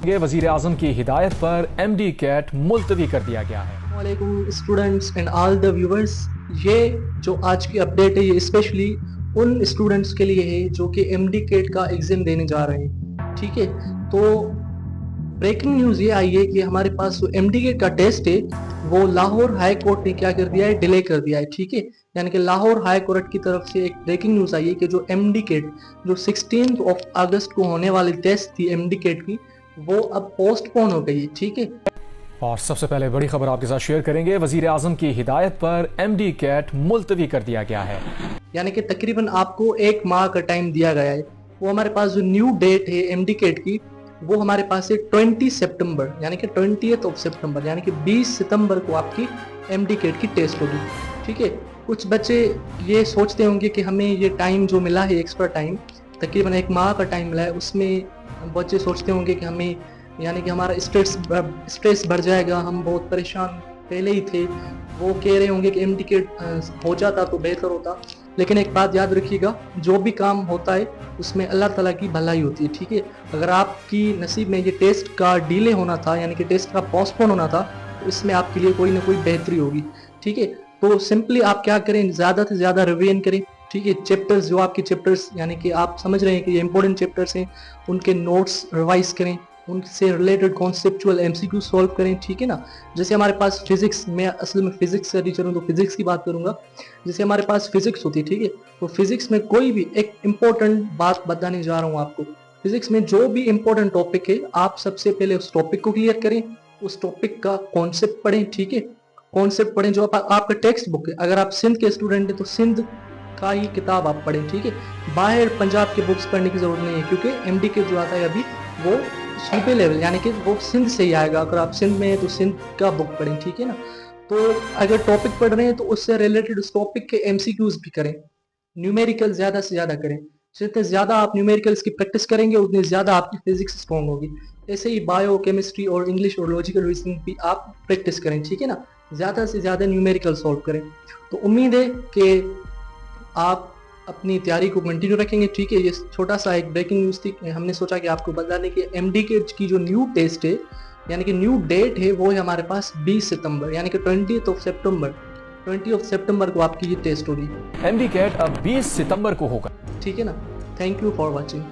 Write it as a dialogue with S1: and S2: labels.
S1: वजीर आजम की हिदायत पर MD कैट मुलतवी कर दिया गया है।
S2: वालेकुम students and all the viewers, ये जो आज की अपडेट है ये स्पेशली उन स्टूडेंट्स के लिए है जो कि MD कैट का एग्जाम देने जा रहे हैं। ठीक है, तो ब्रेकिंग न्यूज़ ये आई है कि हमारे पास जो MD कैट का टेस्ट है वो लाहौर हाई कोर्ट ने क्या कर दिया है, डिले कर दिया है। ठीक है, यानी कि लाहौर हाई कोर्ट की तरफ से एक ब्रेकिंग न्यूज़ आई है कि जो MD कैट जो 16 अगस्त को होने वाली टेस्ट थी MD कैट की, वो अब पोस्टपोन हो गई है। ठीक है,
S1: और सबसे पहले बड़ी खबर आपके साथ शेयर करेंगे। वजीर आजम की हिदायत पर MD कैट मुलतवी कर दिया गया है।
S2: यानी कि तकरीबन आपको 1 माह का टाइम दिया गया है। वो हमारे पास जो न्यू डेट है MD कैट की, वो हमारे पास है 20 सितंबर, यानी कि 20th सितंबर, यानी कि 20 सितंबर को आपकी MD कैट की टेस्ट होगी। ठीक है, कुछ बच्चे ये सोचते होंगे कि हमें ये टाइम जो मिला है, एक्स्ट्रा टाइम, तकरीबन 1 माह का टाइम मिला है, उसमें बच्चे सोचते होंगे कि हमें यानी कि हमारा स्ट्रेस बढ़ जाएगा, हम बहुत परेशान पहले ही थे। वो कह रहे होंगे कि MD कैट हो जाता तो बेहतर होता। लेकिन एक बात याद रखिएगा, जो भी काम होता है उसमें अल्लाह ताला की भलाई होती है। ठीक है, अगर आपकी नसीब में ये टेस्ट का डिले होना था, यानी कि टेस्ट का पोस्टपोन होना था, तो इसमें आपके लिए कोई ना कोई बेहतरी होगी। ठीक है, तो सिंपली आप क्या करें, ज़्यादा से ज़्यादा रिवीजन करें। ठीक है, चैप्टर्स जो आपके चैप्टर्स यानी कि आप समझ रहे हैं कि ये इंपॉर्टेंट चैप्टर्स हैं, उनके नोट्स रिवाइज करें, उनसे रिलेटेड कॉन्सेप्चुअल MCQ सॉल्व करें। ठीक है ना, जैसे हमारे पास फिजिक्स में, असल में फिजिक्स का टीचर हूँ तो फिजिक्स की बात करूंगा। जैसे हमारे पास फिजिक्स होती है, ठीक है, तो फिजिक्स में कोई भी एक इम्पोर्टेंट बात बताने जा रहा हूँ आपको। फिजिक्स में जो भी इम्पोर्टेंट टॉपिक है, आप सबसे पहले उस टॉपिक को क्लियर करें, उस टॉपिक का कॉन्सेप्ट पढ़ें। ठीक है, कॉन्सेप्ट पढ़ें जो आपका टेक्स्ट बुक है। अगर आप सिंध के स्टूडेंट हैं तो सिंध का ही किताब आप पढ़ें। ठीक है, बाहर पंजाब के बुक्स पढ़ने की जरूरत नहीं है, क्योंकि MD के जो आता है अभी वो सूबे लेवल यानी कि वो सिंध से ही आएगा। अगर आप सिंध में हैं तो सिंध का बुक पढ़ें। ठीक है ना, तो अगर टॉपिक पढ़ रहे हैं तो उससे रिलेटेड उस टॉपिक के MCQs भी करें, न्यूमेरिकल ज़्यादा से ज़्यादा करें। जितने ज़्यादा आप न्यूमेरिकल्स की प्रैक्टिस करेंगे उतनी ज़्यादा आपकी फिजिक्स स्ट्रॉन्ग होगी। ऐसे ही बायो, केमिस्ट्री और इंग्लिश और लॉजिकल रीजनिंग भी आप प्रैक्टिस करें। ठीक है ना, ज़्यादा से ज़्यादा न्यूमेरिकल सॉल्व करें। तो उम्मीद है कि आप अपनी तैयारी को कंटिन्यू रखेंगे। ठीक है, ये छोटा सा एक ब्रेकिंग न्यूज़ थी, हमने सोचा कि आपको बताने की MD कैट की जो न्यू टेस्ट है, यानी कि न्यू डेट है, वो है हमारे पास 20 सितंबर, यानी कि 20 सितंबर को आपकी ये टेस्ट होगी।
S1: MD कैट अब 20 सितंबर को होगा।
S2: ठीक है ना, थैंक यू फॉर वॉचिंग।